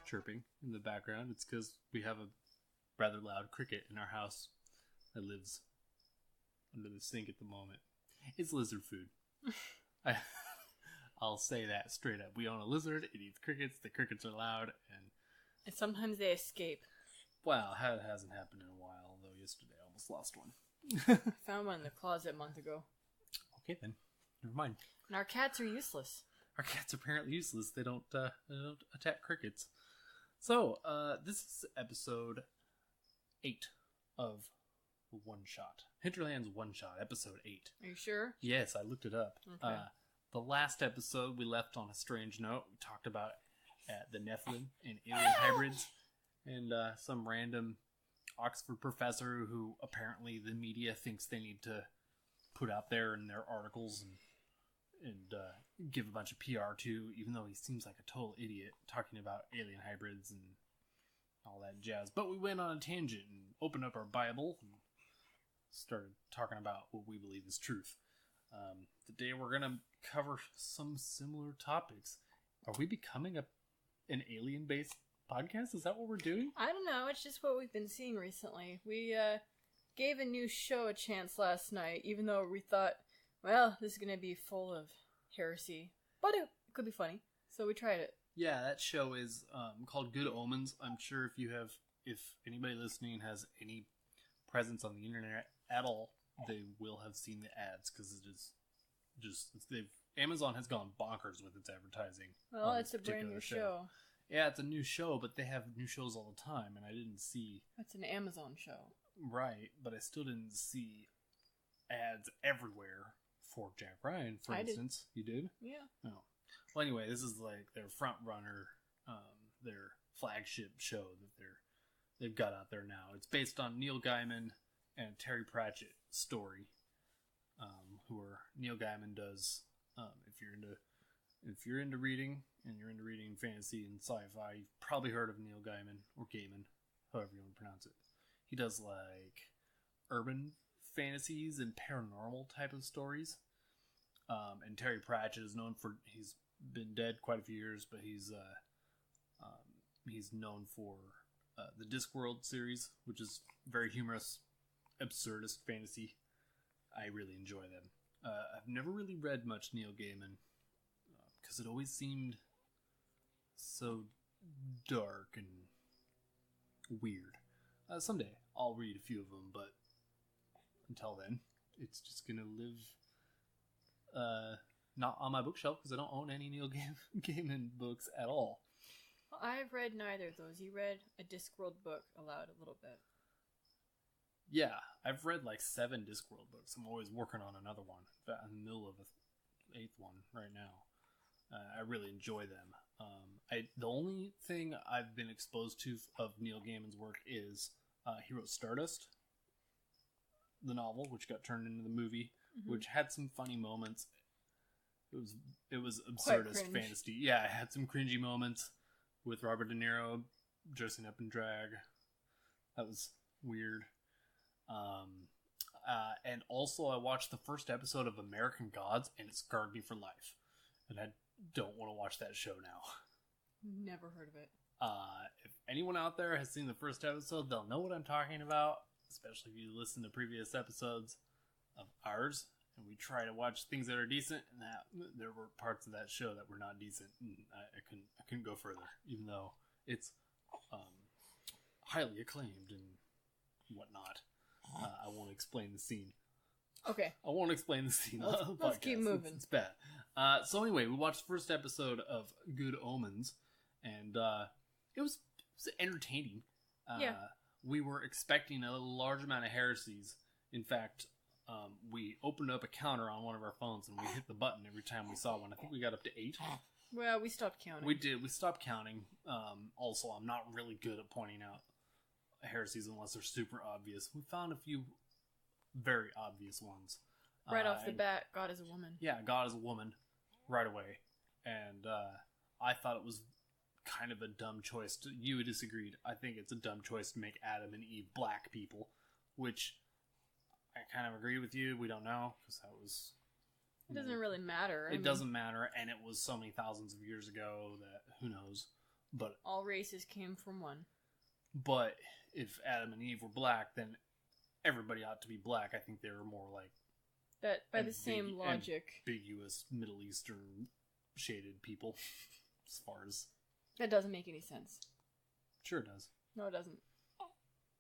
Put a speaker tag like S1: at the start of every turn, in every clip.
S1: chirping in the background, it's because we have a rather loud cricket in our house that lives under the sink at the moment. It's lizard food. I'll say that straight up. We own a lizard. It eats crickets. The crickets are loud, and
S2: sometimes they escape.
S1: Well, it hasn't happened in a while, although yesterday I almost lost one.
S2: I found one in the closet a month ago.
S1: Okay, then. Never mind.
S2: And our cats are useless.
S1: Our cats are apparently useless. They don't attack crickets. So, this is episode 8 of One Shot. Hinterland's One Shot, episode 8.
S2: Are you sure?
S1: Yes, I looked it up.
S2: Okay.
S1: The last episode we left on a strange note. We talked about the Nephilim and alien hybrids and some random Oxford professor who apparently the media thinks they need to put out there in their articles and give a bunch of PR to, even though he seems like a total idiot talking about alien hybrids and all that jazz. But we went on a tangent and opened up our Bible and started talking about what we believe is truth. Today we're going to cover some similar topics. Are we becoming an alien-based podcast? Is that what we're doing?
S2: I don't know. It's just what we've been seeing recently. We gave a new show a chance last night, even though we thought, well, this is going to be full of heresy. But it could be funny. So we tried it.
S1: Yeah, that show is called Good Omens. I'm sure if anybody listening has any presence on the internet at all, they will have seen the ads because it is Amazon has gone bonkers with its advertising.
S2: Well, it's a brand new show.
S1: Yeah, it's a new show, but they have new shows all the time, and I didn't see...
S2: It's an Amazon show.
S1: Right, but I still didn't see ads everywhere for Jack Ryan, for instance. You did?
S2: Yeah.
S1: Oh. Well, anyway, this is like their front runner, their flagship show that they've got out there now. It's based on Neil Gaiman and Terry Pratchett story. Neil Gaiman does, if you're into reading and you're into reading fantasy and sci-fi, you've probably heard of Neil Gaiman or Gaiman, however you want to pronounce it. He does like urban fantasies and paranormal type of stories. And Terry Pratchett is known for, he's been dead quite a few years, but he's known for the Discworld series, which is very humorous, absurdist fantasy. I really enjoy them. I've never really read much Neil Gaiman because it always seemed so dark and weird. Someday I'll read a few of them, but until then, it's just gonna live not on my bookshelf because I don't own any Neil Gaiman books at all.
S2: Well, I've read neither of those. You read a Discworld book aloud a little bit.
S1: Yeah, I've read like 7 Discworld books. I'm always working on another one. I'm in the middle of an 8th one right now. I really enjoy them. The only thing I've been exposed to of Neil Gaiman's work is he wrote Stardust, the novel, which got turned into the movie, which had some funny moments. It was absurdist fantasy. Yeah, it had some cringy moments with Robert De Niro dressing up in drag. That was weird. And also I watched the first episode of American Gods and it scarred me for life. And I don't want to watch that show now.
S2: Never heard of it.
S1: If anyone out there has seen the first episode, they'll know what I'm talking about, especially if you listen to previous episodes of ours. And we try to watch things that are decent, and that there were parts of that show that were not decent. And I couldn't go further, even though it's highly acclaimed and whatnot. I won't explain the scene.
S2: Okay.
S1: I won't explain the scene.
S2: Let's keep moving.
S1: It's bad. So anyway, we watched the first episode of Good Omens, and it was entertaining.
S2: Yeah.
S1: We were expecting a large amount of heresies. In fact, we opened up a counter on one of our phones, and we hit the button every time we saw one. I think we got up to 8.
S2: Well, we stopped counting.
S1: We did. We stopped counting. Also, I'm not really good at pointing out heresies unless they're super obvious. We found a few very obvious ones.
S2: Right off the bat, God is a woman.
S1: Yeah, God is a woman right away. And I thought it was kind of a dumb choice. You disagreed. I think it's a dumb choice to make Adam and Eve black people, which I kind of agree with you. We don't know, because that was...
S2: It doesn't really matter.
S1: It doesn't matter, and it was so many thousands of years ago that who knows. But
S2: all races came from one.
S1: But if Adam and Eve were black, then everybody ought to be black. I think they were more like
S2: that by the same logic.
S1: Ambiguous Middle Eastern shaded people, as far as
S2: that doesn't make any sense.
S1: Sure it does.
S2: No, it doesn't.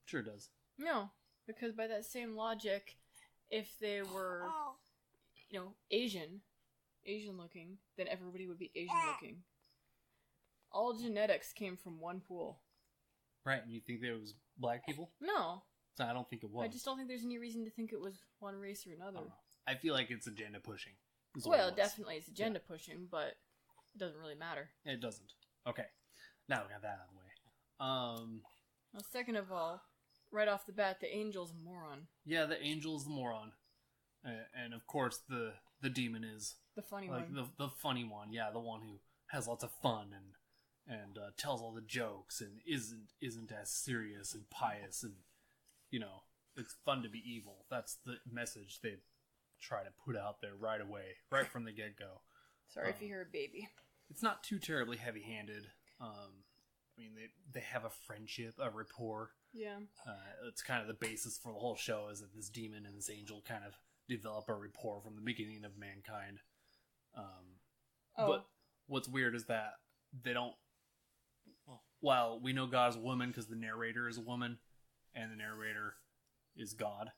S1: Sure it does.
S2: No, because by that same logic, if they were, Asian looking, then everybody would be Asian looking. All genetics came from one pool.
S1: Right, and you think there was black people?
S2: No.
S1: So I don't think it was.
S2: I just don't think there's any reason to think it was one race or another.
S1: I feel like it's agenda pushing.
S2: Well, definitely it's agenda pushing, but it doesn't really matter.
S1: It doesn't. Okay. Now we got that out of the way.
S2: Well, second of all, right off the bat, the angel's a moron.
S1: Yeah, the angel's the moron. And of course the demon is...
S2: The funny
S1: one. The funny one, yeah, the one who has lots of fun and tells all the jokes and isn't as serious and pious and, it's fun to be evil. That's the message they try to put out there right away, right from the get-go.
S2: Sorry if you hear a baby.
S1: It's not too terribly heavy-handed. They have a friendship, a rapport.
S2: Yeah.
S1: It's kind of the basis for the whole show is that this demon and this angel kind of develop a rapport from the beginning of mankind. But what's weird is that they don't... While we know God is a woman because the narrator is a woman, and the narrator is God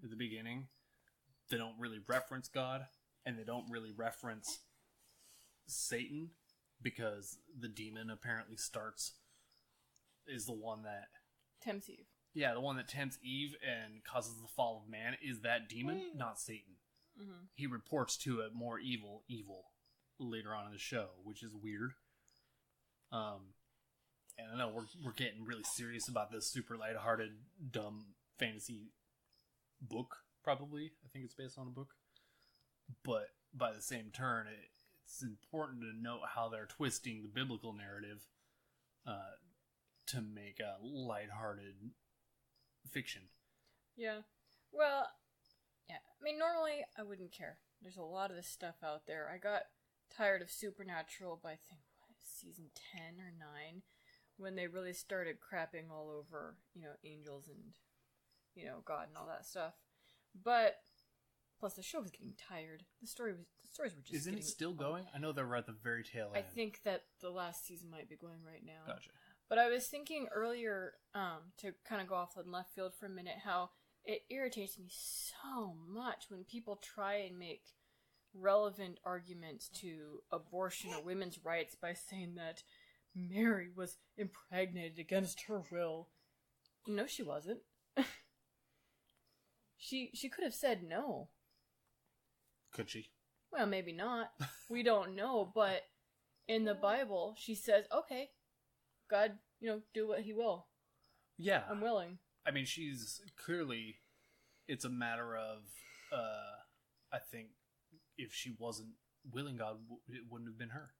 S1: at the beginning, they don't really reference God, and they don't really reference Satan, because the demon apparently is the one that...
S2: tempts Eve.
S1: Yeah, the one that tempts Eve and causes the fall of man is that demon, not Satan. Mm-hmm. He reports to it more evil later on in the show, which is weird. And I know we're getting really serious about this super lighthearted, dumb fantasy book, probably. I think it's based on a book. But by the same turn, it's important to note how they're twisting the biblical narrative to make a lighthearted fiction.
S2: Yeah. Well, yeah. Normally I wouldn't care. There's a lot of this stuff out there. I got tired of Supernatural by, I think, season 10 or 9, when they really started crapping all over, angels and, God and all that stuff. But, plus the show was getting tired. The stories were just
S1: Isn't it still going? I know they were at the very tail end.
S2: I think that the last season might be going right now.
S1: Gotcha.
S2: But I was thinking earlier, to kind of go off in left field for a minute, how it irritates me so much when people try and make relevant arguments to abortion or women's rights by saying that Mary was impregnated against her will. No, she wasn't. She could have said no.
S1: Could she?
S2: Well, maybe not. We don't know, but in the Bible, she says, okay, God, do what he will.
S1: Yeah.
S2: I'm willing.
S1: She's clearly, it's a matter of, I think, if she wasn't willing God, it wouldn't have been her.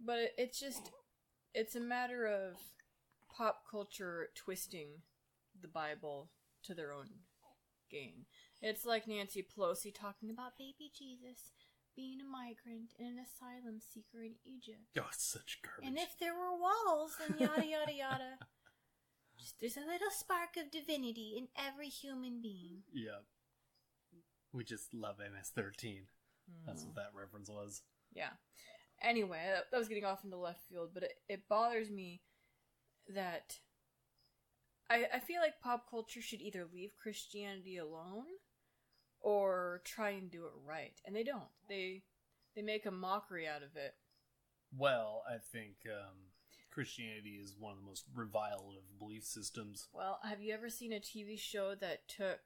S2: But it's a matter of pop culture twisting the Bible to their own gain. It's like Nancy Pelosi talking about baby Jesus being a migrant and an asylum seeker in Egypt.
S1: Oh, it's such garbage.
S2: And if there were walls, then yada yada yada. Just there's a little spark of divinity in every human being.
S1: Yeah. We just love MS-13. That's what that reference was.
S2: Yeah. Anyway, that was getting off into left field, but it bothers me that I feel like pop culture should either leave Christianity alone or try and do it right. And they don't. They make a mockery out of it.
S1: Well, I think Christianity is one of the most reviled of belief systems.
S2: Well, have you ever seen a TV show that took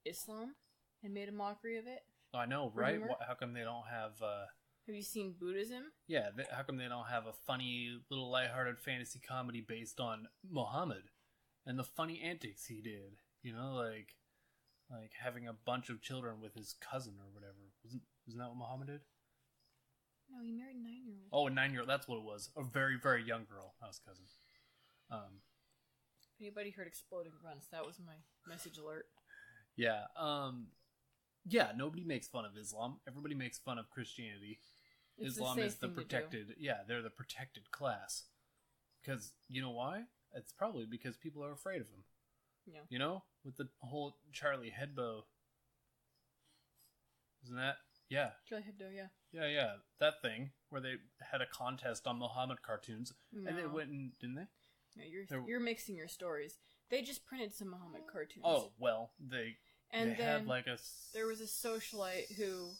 S2: Islam and made a mockery of it?
S1: I know, right? How come they don't have...
S2: Have you seen Buddhism?
S1: Yeah, how come they don't have a funny little lighthearted fantasy comedy based on Muhammad and the funny antics he did? Like having a bunch of children with his cousin or whatever. Wasn't that what Muhammad did?
S2: No, he married a 9-year-old.
S1: Oh, a 9-year-old. That's what it was. A very, very young girl. That was cousin.
S2: Anybody heard exploding grunts? That was my message alert.
S1: Yeah. Yeah, nobody makes fun of Islam. Everybody makes fun of Christianity. Islam is the protected... Yeah, they're the protected class. because you know why? It's probably because people are afraid of him.
S2: Yeah.
S1: You know, with the whole Charlie Hebdo. Isn't that? Yeah.
S2: Charlie Hebdo, yeah.
S1: Yeah. That thing where they had a contest on Muhammad cartoons,
S2: No.
S1: and they went and didn't they?
S2: No, you're mixing your stories. They just printed some Muhammad cartoons.
S1: Oh well, they
S2: then
S1: had like a.
S2: There was a socialite who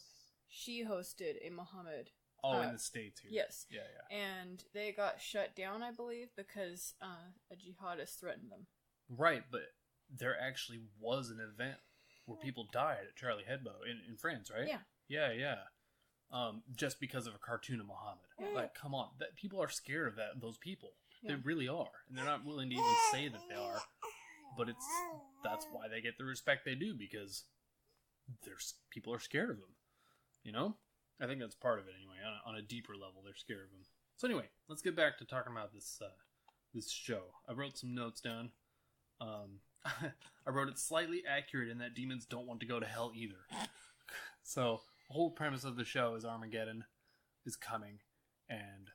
S2: she hosted a Muhammad.
S1: In the States here.
S2: Yes.
S1: Yeah.
S2: And they got shut down, I believe, because a jihadist threatened them.
S1: Right, but there actually was an event where people died at Charlie Hebdo in France, right?
S2: Yeah.
S1: Yeah. Just because of a cartoon of Muhammad.
S2: Yeah.
S1: Like, come on, people are scared of those people.
S2: Yeah.
S1: They really are, and they're not willing to even say that they are. But that's why they get the respect they do, because people are scared of them. You know, I think that's part of it anyway. On a deeper level, they're scared of them. So anyway, let's get back to talking about this show. I wrote some notes down. I wrote it slightly accurate in that demons don't want to go to hell either. So the whole premise of the show is Armageddon is coming, and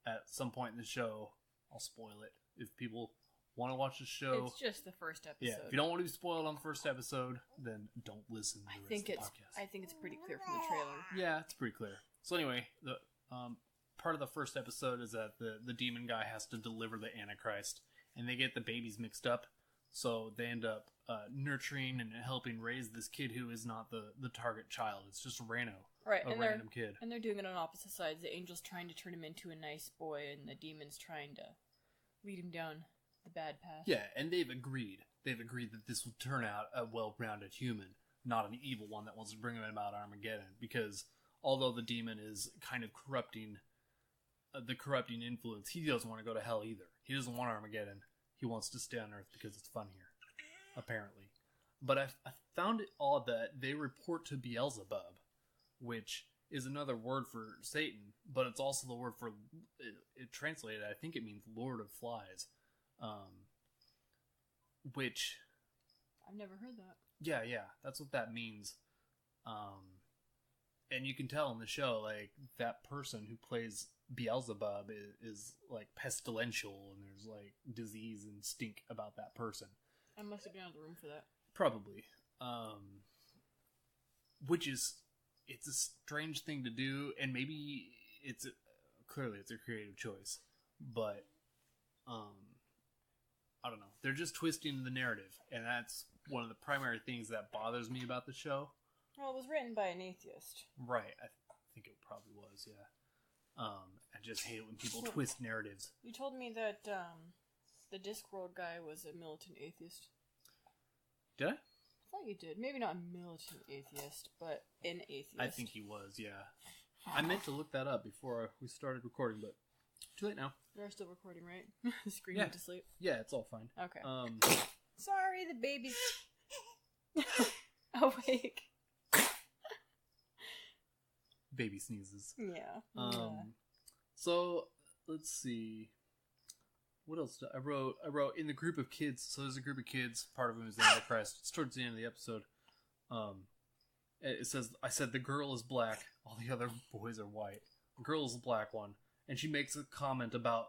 S1: at some point in the show, I'll spoil it if people want to watch the show.
S2: It's just the first episode.
S1: Yeah, if you don't want to be spoiled on the first episode, then don't listen to the rest of the podcast.
S2: I think it's pretty clear from the trailer.
S1: Yeah, it's pretty clear. So anyway, the part of the first episode is that the demon guy has to deliver the Antichrist, and they get the babies mixed up, so they end up nurturing and helping raise this kid who is not the target child. It's just a random kid.
S2: And they're doing it on opposite sides. The angel's trying to turn him into a nice boy, and the demon's trying to lead him down the bad path.
S1: Yeah, and they've agreed. They've agreed that this will turn out a well-rounded human, not an evil one that wants to bring him about Armageddon. Because although the demon is kind of corrupting, the corrupting influence, he doesn't want to go to hell either. He doesn't want Armageddon. He wants to stay on Earth because it's fun here, apparently. But I found it odd that they report to Beelzebub, which is another word for Satan, but it's also the word for it translated. I think it means Lord of Flies, which
S2: I've never heard that.
S1: Yeah, that's what that means. And you can tell in the show, like, that person who plays Beelzebub is like pestilential, and there's like disease and stink about that person.
S2: I must have been out of the room for that.
S1: Probably. Which is, it's a strange thing to do, and maybe clearly it's a creative choice, but I don't know. They're just twisting the narrative, and that's one of the primary things that bothers me about the show.
S2: Well, it was written by an atheist.
S1: Right. I think it probably was, yeah. I just hate it when people twist narratives.
S2: You told me that the Discworld guy was a militant atheist.
S1: Did I?
S2: I thought you did. Maybe not a militant atheist, but an atheist.
S1: I think he was, yeah. I meant to look that up before we started recording, but too late now.
S2: You're still recording, right? Screaming to sleep.
S1: Yeah, it's all fine.
S2: Okay. Sorry, the baby's awake.
S1: Baby sneezes.
S2: Yeah.
S1: So let's see. What else? I wrote in the group of kids. So there's a group of kids. Part of them is the Antichrist. It's towards the end of the episode. It says, I said the girl is black. All the other boys are white. The girl is the black one, and she makes a comment about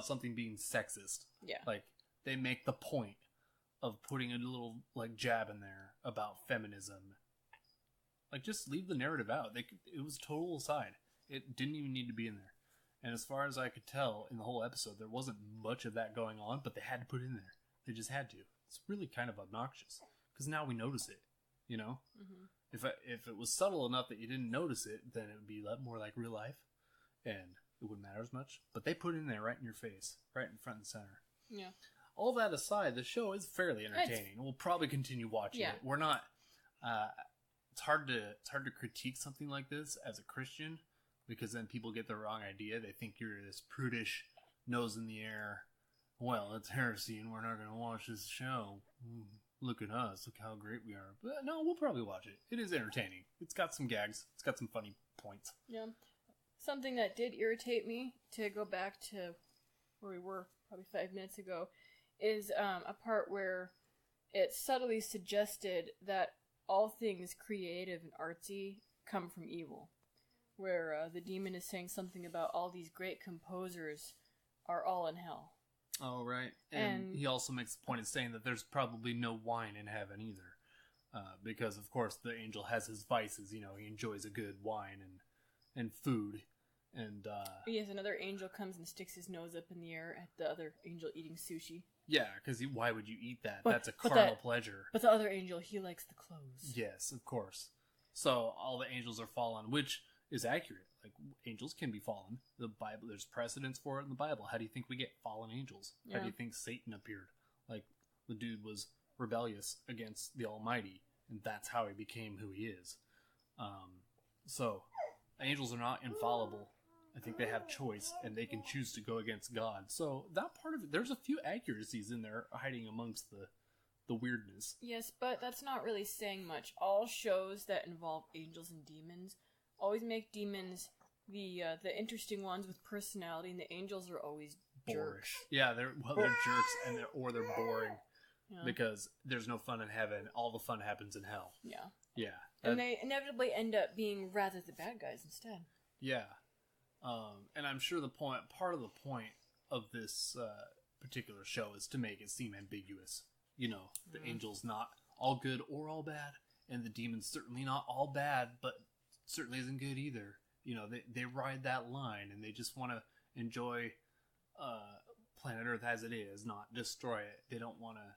S1: something being sexist.
S2: Yeah.
S1: Like, they make the point of putting a little like jab in there about feminism. Like, just leave the narrative out. It was a total aside. It didn't even need to be in there. And as far as I could tell in the whole episode, there wasn't much of that going on, but they had to put it in there. They just had to. It's really kind of obnoxious, because now we notice it, you know? Mm-hmm. If it was subtle enough that you didn't notice it, then it would be a lot more like real life, and it wouldn't matter as much. But they put it in there right in your face, right in front and center.
S2: Yeah.
S1: All that aside, the show is fairly entertaining. We'll probably continue watching it. We're not... It's hard to critique something like this as a Christian, because then people get the wrong idea. They think you're this prudish, nose in the air, well, it's heresy and we're not going to watch this show. Look at us. Look how great we are. But no, we'll probably watch it. It is entertaining. It's got some gags. It's got some funny points.
S2: Yeah. Something that did irritate me, to go back to where we were probably 5 minutes ago, is a part where it subtly suggested that all things creative and artsy come from evil. Where the demon is saying something about all these great composers are all in hell.
S1: Oh, right. And he also makes the point of saying that there's probably no wine in heaven either. Because, of course, the angel has his vices. You know, he enjoys a good wine and food. And,
S2: yes, another angel comes and sticks his nose up in the air at the other angel eating sushi.
S1: Yeah, because why would you eat that? That's a carnal pleasure.
S2: But the other angel, he likes the clothes.
S1: Yes, of course. So all the angels are fallen, which is accurate. Like, angels can be fallen. The Bible, there's precedence for it in the Bible. How do you think we get fallen angels?
S2: Yeah.
S1: How do you think Satan appeared? Like, the dude was rebellious against the Almighty, and that's how he became who he is. So, angels are not infallible. I think they have choice, and they can choose to go against God. So, that part of it, there's a few accuracies in there hiding amongst the weirdness.
S2: Yes, but that's not really saying much. All shows that involve angels and demons always make demons the interesting ones with personality, and the angels are always jerks.
S1: Yeah, they're jerks, and they're boring. Yeah. Because there's no fun in heaven. All the fun happens in hell.
S2: Yeah.
S1: Yeah.
S2: And they inevitably end up being rather the bad guys instead.
S1: Yeah. And I'm sure part of the point of this particular show is to make it seem ambiguous. You know, the angel's not all good or all bad, and the demon's certainly not all bad, but certainly isn't good either. You know, they ride that line, and they just want to enjoy planet Earth as it is, not destroy it. They don't want to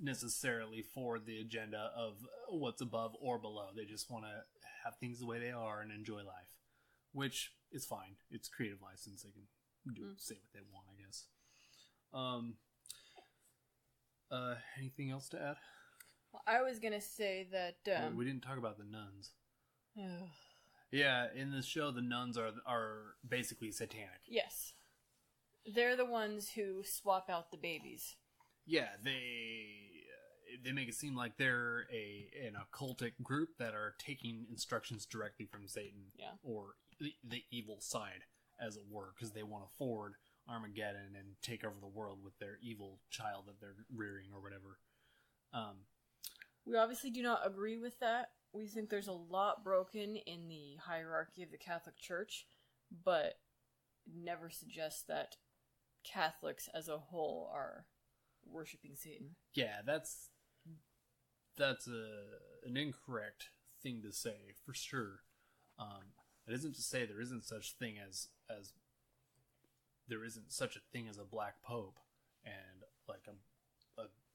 S1: necessarily forward the agenda of what's above or below. They just want to have things the way they are and enjoy life, which is fine. It's creative license. They can say what they want, I guess. Anything else to add?
S2: Well, I was gonna say that
S1: we didn't talk about the nuns. Yeah, in this show, the nuns are basically satanic.
S2: Yes, they're the ones who swap out the babies. Yeah,
S1: they make it seem like they're an occultic group that are taking instructions directly from Satan, or the evil side, as it were, because they want to forward Armageddon and take over the world with their evil child that they're rearing or whatever.
S2: We obviously do not agree with that. We think there's a lot broken in the hierarchy of the Catholic Church, but never suggest that Catholics as a whole are worshipping Satan.
S1: Yeah, that's an incorrect thing to say, for sure. It isn't to say there isn't such thing as there isn't such a thing as a black pope and like a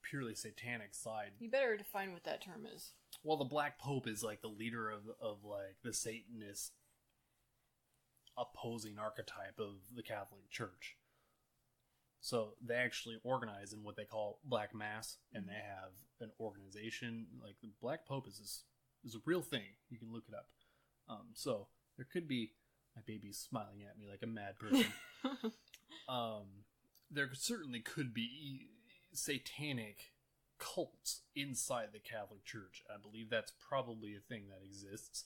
S1: purely satanic side.
S2: You better define what that term is.
S1: Well, the black pope is like the leader of like the Satanist opposing archetype of the Catholic Church. So they actually organize in what they call Black Mass, and they have an organization. Like the Black Pope is a real thing. You can look it up. So there could be, my baby's smiling at me like a mad person. There certainly could be satanic cults inside the Catholic Church. I believe that's probably a thing that exists,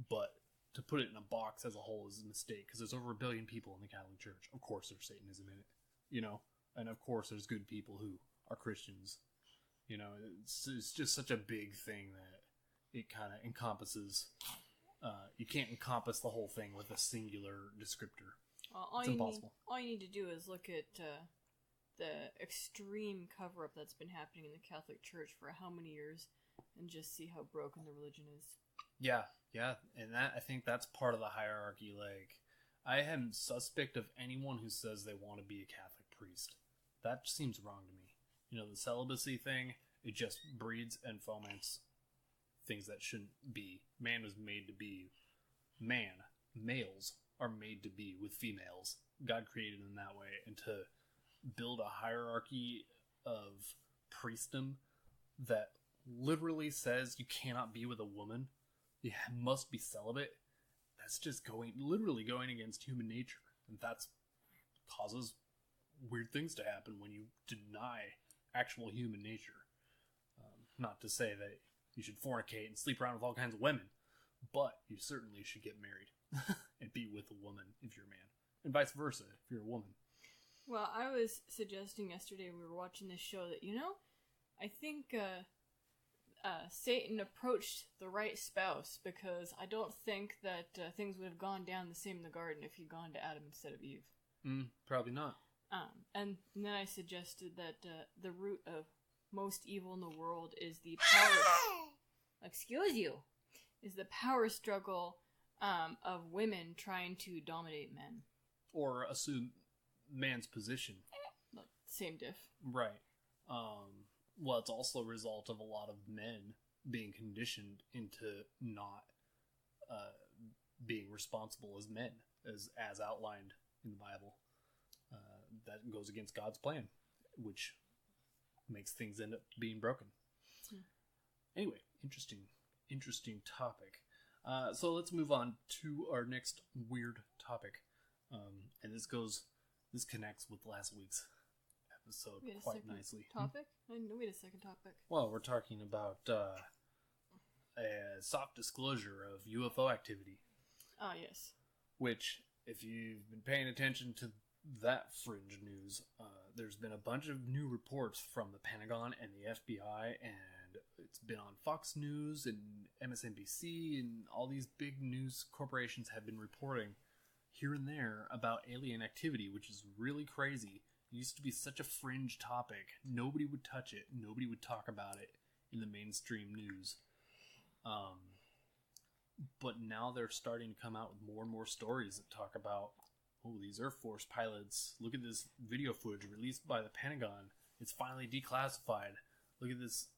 S1: but to put it in a box as a whole is a mistake, because there's over 1 billion people in the Catholic Church. Of course there's Satanism in it. You know, and of course there's good people who are Christians. You know, it's just such a big thing that it kind of encompasses. You can't encompass the whole thing with a singular descriptor. It's impossible.
S2: All you need to do is look at the extreme cover-up that's been happening in the Catholic Church for how many years, and just see how broken the religion is.
S1: Yeah, and I think that's part of the hierarchy. Like, I am suspect of anyone who says they want to be a Catholic priest. That seems wrong to me. You know, the celibacy thing, it just breeds and foments things that shouldn't be. Man was made to be man. Males are made to be with females. God created them that way. And to build a hierarchy of priestdom that literally says you cannot be with a woman, you must be celibate, that's just literally going against human nature. And that's causes weird things to happen when you deny actual human nature. Not to say that you should fornicate and sleep around with all kinds of women, but you certainly should get married and be with a woman if you're a man, and vice versa if you're a woman.
S2: Well, I was suggesting yesterday we were watching this show that, I think Satan approached the right spouse, because I don't think that things would have gone down the same in the garden if he'd gone to Adam instead of Eve.
S1: Probably not.
S2: And then I suggested that the root of most evil in the world is the power... Excuse you! Is the power struggle of women trying to dominate men.
S1: Or assume man's position.
S2: Same diff.
S1: Right. Well, it's also a result of a lot of men being conditioned into not being responsible as men, as outlined in the Bible. That goes against God's plan, which makes things end up being broken. Anyway, interesting topic. So let's move on to our next weird topic. And this connects with last week's episode quite nicely.
S2: Topic? I didn't know we had a second topic.
S1: Well, we're talking about a soft disclosure of UFO activity.
S2: Ah, yes.
S1: Which, if you've been paying attention to that fringe news, there's been a bunch of new reports from the Pentagon and the FBI, and it's been on Fox News and MSNBC, and all these big news corporations have been reporting here and there about alien activity, which is really crazy. It used to be such a fringe topic. Nobody would touch it. Nobody would talk about it in the mainstream news. But now they're starting to come out with more and more stories that talk about, oh, these Air Force pilots, look at this video footage released by the Pentagon. It's finally declassified. Look at this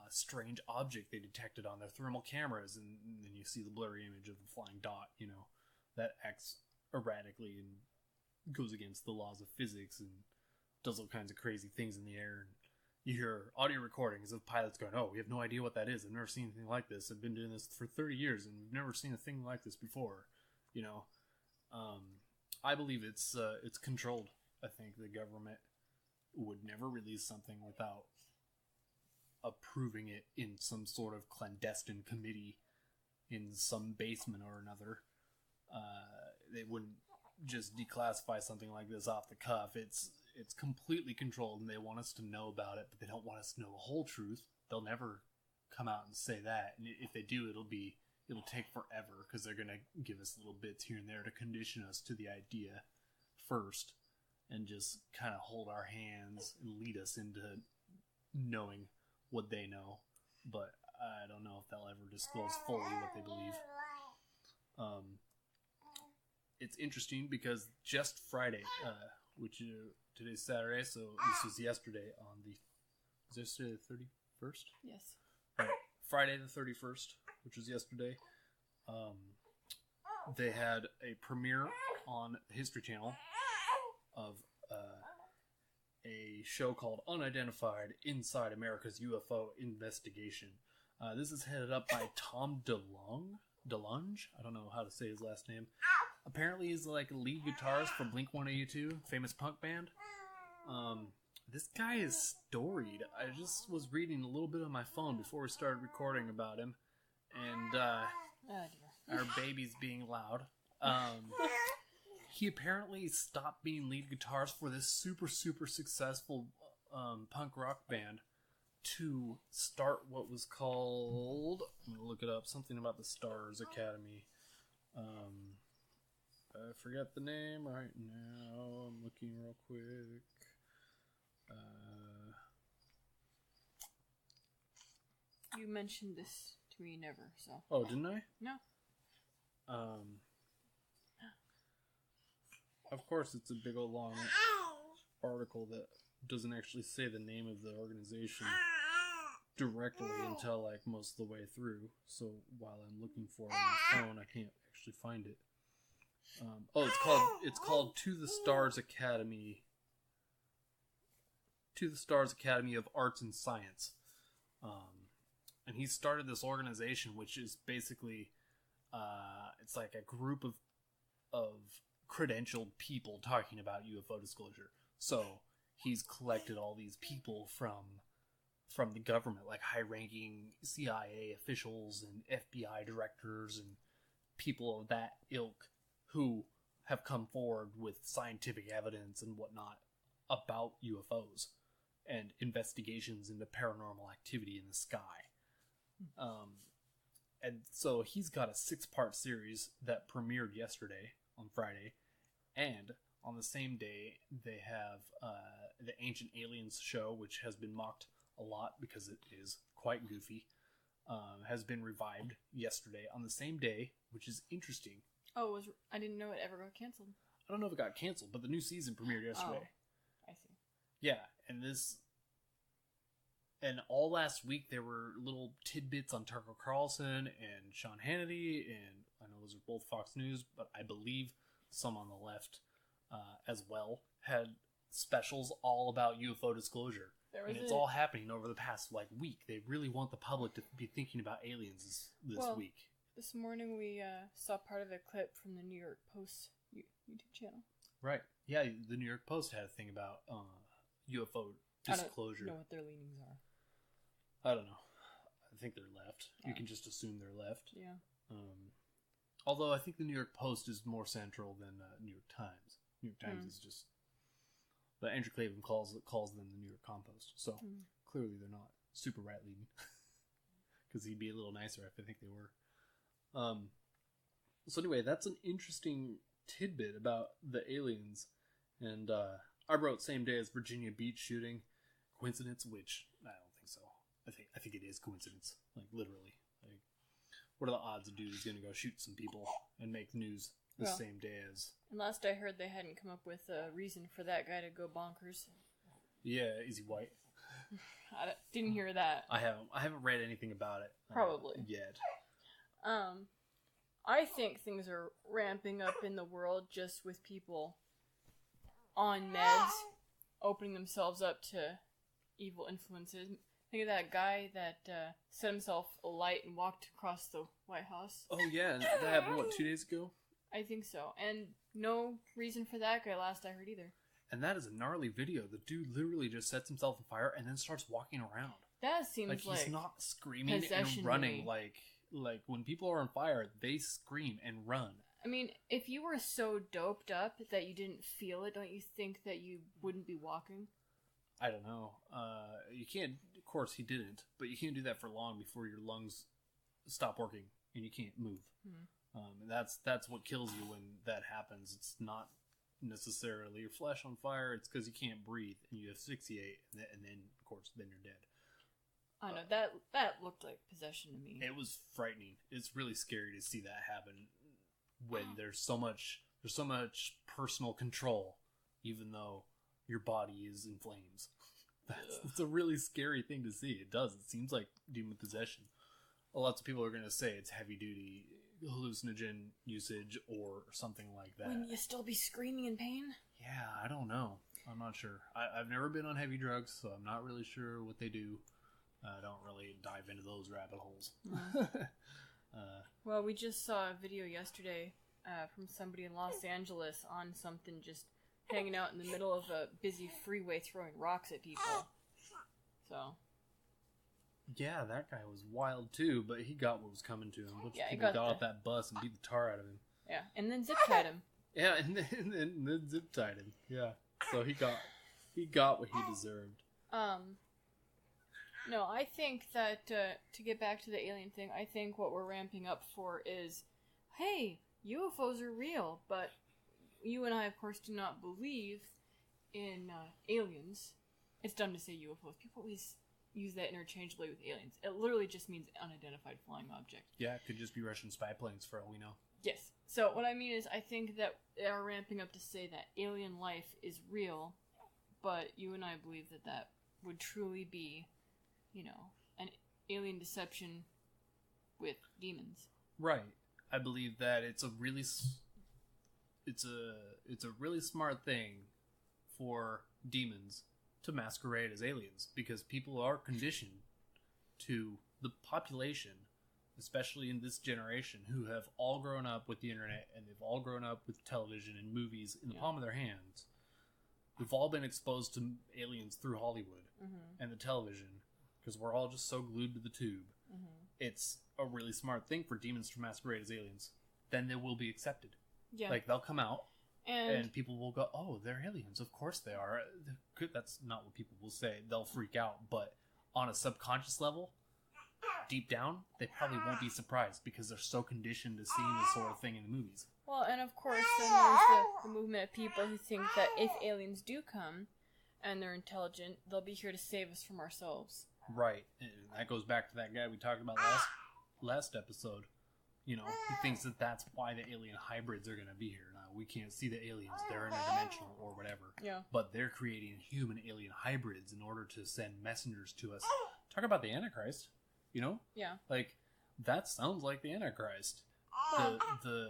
S1: strange object they detected on their thermal cameras, and then you see the blurry image of the flying dot, that acts erratically and goes against the laws of physics and does all kinds of crazy things in the air. And you hear audio recordings of pilots going, oh, we have no idea what that is. I've never seen anything like this. I've been doing this for 30 years and we've never seen a thing like this before. I believe it's controlled. I think the government would never release something without approving it in some sort of clandestine committee in some basement or another. They wouldn't just declassify something like this off the cuff. It's completely controlled, and they want us to know about it, but they don't want us to know the whole truth. They'll never come out and say that, and if they do, it'll take forever, because they're going to give us little bits here and there to condition us to the idea first, and just kind of hold our hands and lead us into knowing what they know. But I don't know if they'll ever disclose fully what they believe. It's interesting because just Friday, which today's Saturday, so this was yesterday was yesterday the 31st?
S2: Yes.
S1: Right. Friday the 31st, which was yesterday, they had a premiere on the History Channel of a show called Unidentified Inside America's UFO Investigation. This is headed up by Tom DeLonge? I don't know how to say his last name. Apparently he's like a lead guitarist for Blink-182, famous punk band. This guy is storied. I just was reading a little bit on my phone before we started recording about him, and our baby's being loud. He apparently stopped being lead guitarist for this super, super successful punk rock band to start what was called, I'm going to look it up, something about the Stars Academy. I forget the name right now. I'm looking real quick.
S2: You mentioned this to me never, so.
S1: Oh, didn't I?
S2: No.
S1: Of course, it's a big old long article that doesn't actually say the name of the organization directly until like most of the way through. So while I'm looking for it on my phone, I can't actually find it. It's called To the Stars Academy. To the Stars Academy of Arts and Science. And he started this organization, which is basically, it's like a group of credentialed people talking about UFO disclosure. So he's collected all these people from the government, like high-ranking CIA officials and FBI directors and people of that ilk, who have come forward with scientific evidence and whatnot about UFOs and investigations into paranormal activity in the sky. And so he's got a 6-part series that premiered yesterday on Friday, and on the same day, they have the Ancient Aliens show, which has been mocked a lot because it is quite goofy, has been revived yesterday on the same day, which is interesting.
S2: Oh, I didn't know it ever got canceled.
S1: I don't know if it got canceled, but the new season premiered yesterday.
S2: Oh, I see.
S1: Yeah, and all last week there were little tidbits on Tucker Carlson and Sean Hannity, and I know those are both Fox News, but I believe some on the left as well had specials all about UFO disclosure. And it's all happening over the past week. They really want the public to be thinking about aliens this week.
S2: This morning we saw part of a clip from the New York Post YouTube channel.
S1: Right. Yeah, the New York Post had a thing about UFO disclosure.
S2: I don't know what their leanings are.
S1: I don't know. I think they're left.
S2: Oh.
S1: You can just assume they're left.
S2: Yeah.
S1: Although I think the New York Post is more central than New York Times. New York Times is just... But Andrew Clavin calls them the New York Compost. So clearly they're not super right-leaning. Because he'd be a little nicer if I think they were. So anyway, that's an interesting tidbit about the aliens. And I wrote same day as Virginia Beach shooting. Coincidence, which I don't think so. I think it is coincidence. Literally. What are the odds a dude is going to go shoot some people and make news the same day as...
S2: And last I heard, they hadn't come up with a reason for that guy to go bonkers.
S1: Yeah, is he white?
S2: I didn't hear that.
S1: I haven't read anything about it.
S2: Probably.
S1: Yet.
S2: I think things are ramping up in the world just with people on meds, opening themselves up to evil influences. Think of that guy that set himself alight and walked across the White House.
S1: Oh yeah, that happened, 2 days ago?
S2: I think so. And no reason for that guy last I heard either.
S1: And that is a gnarly video. The dude literally just sets himself on fire and then starts walking around.
S2: That seems like
S1: he's not screaming and running. Like when people are on fire, they scream and run.
S2: I mean, if you were so doped up that you didn't feel it, don't you think that you wouldn't be walking?
S1: I don't know. You can't, of course he didn't, but you can't do that for long before your lungs stop working and you can't move. And that's what kills you when that happens. It's not necessarily your flesh on fire, it's because you can't breathe and you asphyxiate, and then, of course, then you're dead.
S2: I know, that looked like possession to me.
S1: It was frightening. It's really scary to see that happen when there's so much personal control, even though your body is in flames. It's a really scary thing to see. It does. It seems like demon possession. Lots of people are going to say it's heavy duty hallucinogen usage or something like that.
S2: Wouldn't you still be screaming in pain?
S1: Yeah, I don't know. I'm not sure. I've never been on heavy drugs, so I'm not really sure what they do. I don't really dive into those rabbit holes.
S2: Well, we just saw a video yesterday from somebody in Los Angeles on something just hanging out in the middle of a busy freeway throwing rocks at people. So...
S1: Yeah, that guy was wild too, but he got what was coming to him. A bunch of people got off that bus and beat the tar out of him.
S2: Yeah, and then zip tied him.
S1: Yeah, and then zip tied him. Yeah, so he got what he deserved.
S2: No, I think that to get back to the alien thing, I think what we're ramping up for is, hey, UFOs are real, but you and I, of course, do not believe in aliens. It's dumb to say UFOs. People always use that interchangeably with aliens. It literally just means unidentified flying object.
S1: Yeah, it could just be Russian spy planes for all we know.
S2: Yes. So what I mean is I think that they are ramping up to say that alien life is real, but you and I believe that that would truly be, an alien deception with demons.
S1: Right. I believe that it's a really smart thing for demons to masquerade as aliens, because people are conditioned to the population, especially in this generation, who have all grown up with the internet and they've all grown up with television and movies in the palm of their hands. We've all been exposed to aliens through Hollywood and the television because we're all just so glued to the tube. It's a really smart thing for demons to masquerade as aliens. Then they will be accepted. Yeah. They'll come out and people will go, oh, they're aliens. Of course they are. That's not what people will say. They'll freak out. But on a subconscious level, deep down, they probably won't be surprised because they're so conditioned to seeing this sort of thing in the movies.
S2: Well, and of course, then there's the movement of people who think that if aliens do come and they're intelligent, they'll be here to save us from ourselves.
S1: Right. And that goes back to that guy we talked about last episode. You know, he thinks that that's why the alien hybrids are going to be here. Now, we can't see the aliens. They're interdimensional or whatever.
S2: Yeah.
S1: But they're creating human-alien hybrids in order to send messengers to us. Talk about the Antichrist, you know?
S2: Yeah.
S1: Like, that sounds like the Antichrist. The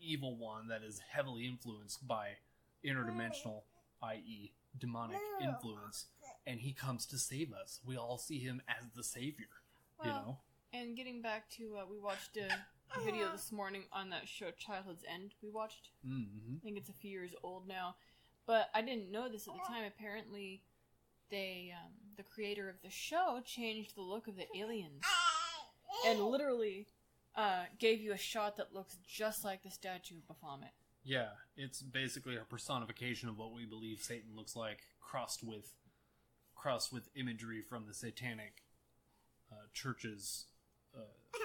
S1: evil one that is heavily influenced by interdimensional, i.e. demonic influence. And he comes to save us. We all see him as the savior, you know?
S2: And getting back to, we watched a video this morning on that show Childhood's End we watched.
S1: Mm-hmm.
S2: I think it's a few years old now. But I didn't know this at the time. Apparently, they, the creator of the show changed the look of the aliens. And literally gave you a shot that looks just like the statue of Baphomet.
S1: Yeah, it's basically a personification of what we believe Satan looks like, crossed with imagery from the satanic church's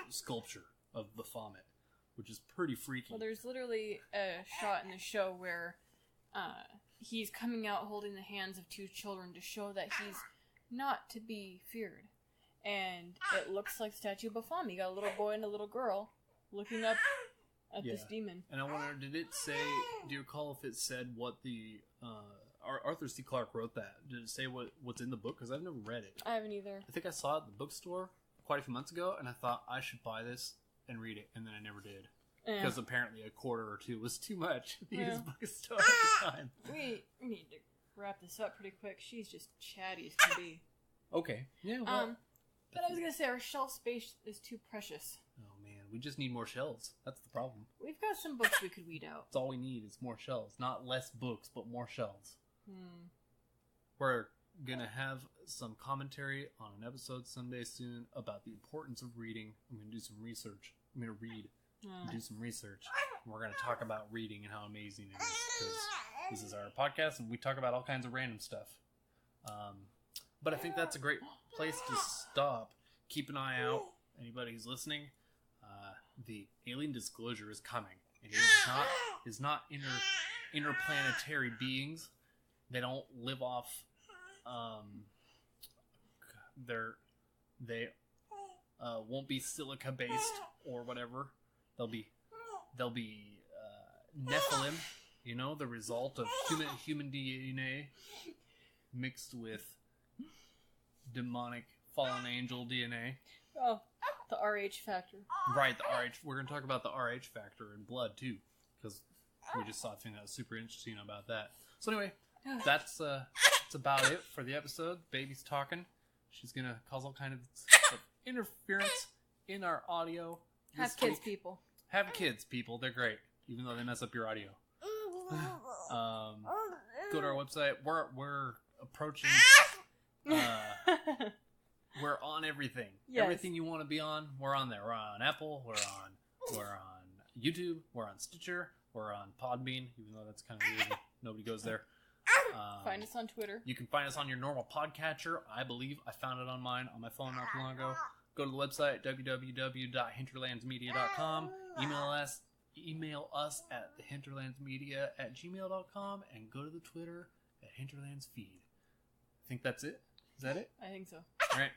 S1: sculpture of Baphomet, which is pretty freaky.
S2: Well, there's literally a shot in the show where he's coming out holding the hands of two children to show that he's not to be feared. And it looks like the statue of Baphomet. You got a little boy and a little girl looking up at this demon.
S1: And I wonder, do you recall if it said what the Arthur C. Clarke wrote that? Did it say what's in the book? Because I've never read it.
S2: I haven't either.
S1: I think I saw it at the bookstore quite a few months ago, and I thought I should buy this and read it, and then I never did. Because apparently a quarter or two was too much at the used bookstore at the time.
S2: We need to wrap this up pretty quick. She's just chatty as can be.
S1: Okay. Yeah, well,
S2: but I was going to say, our shelf space is too precious.
S1: Oh, man. We just need more shelves. That's the problem.
S2: We've got some books we could weed out.
S1: That's all we need is more shelves. Not less books, but more shelves. We're going to have some commentary on an episode someday soon about the importance of reading. I'm going to do some research. I'm going to read and do some research. And we're going to talk about reading and how amazing it is. Because this is our podcast, and we talk about all kinds of random stuff. But I think that's a great place to stop. Keep an eye out. Anybody who's listening, the alien disclosure is coming. And it is not interplanetary beings. They don't live off. They won't be silica based or whatever. They'll be Nephilim. You know, the result of human DNA mixed with demonic fallen angel DNA.
S2: Oh, the RH factor.
S1: Right, the RH. We're going to talk about the RH factor in blood, too. Because we just saw a thing that was super interesting about that. So anyway, that's about it for the episode. Baby's talking. She's going to cause all kind of interference in our audio.
S2: Have kids, people.
S1: Have kids, people. They're great. Even though they mess up your audio. Go to our website. We're approaching... we're on everything. Yes. Everything you want to be on, we're on there. We're on Apple. We're on YouTube. We're on Stitcher. We're on Podbean, even though that's kind of weird. Nobody goes there.
S2: Find us on Twitter.
S1: You can find us on your normal podcatcher. I believe I found it on mine on my phone not too long ago. Go to the website www.hinterlandsmedia.com. Email us at thehinterlandsmedia@gmail.com and go to the Twitter at hinterlandsfeed. I think that's it. Is that it?
S2: I think so.
S1: All right.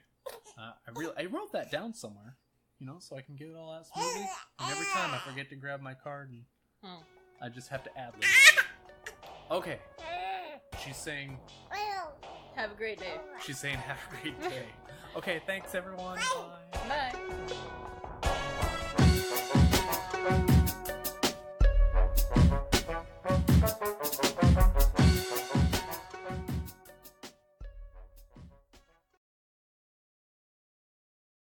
S1: I wrote that down somewhere, you know, so I can get it all out smoothly. And every time I forget to grab my card, and I just have to ad-lib. Okay. She's saying...
S2: Have a great day.
S1: She's saying have a great day. Okay, thanks everyone. Bye.
S2: Bye.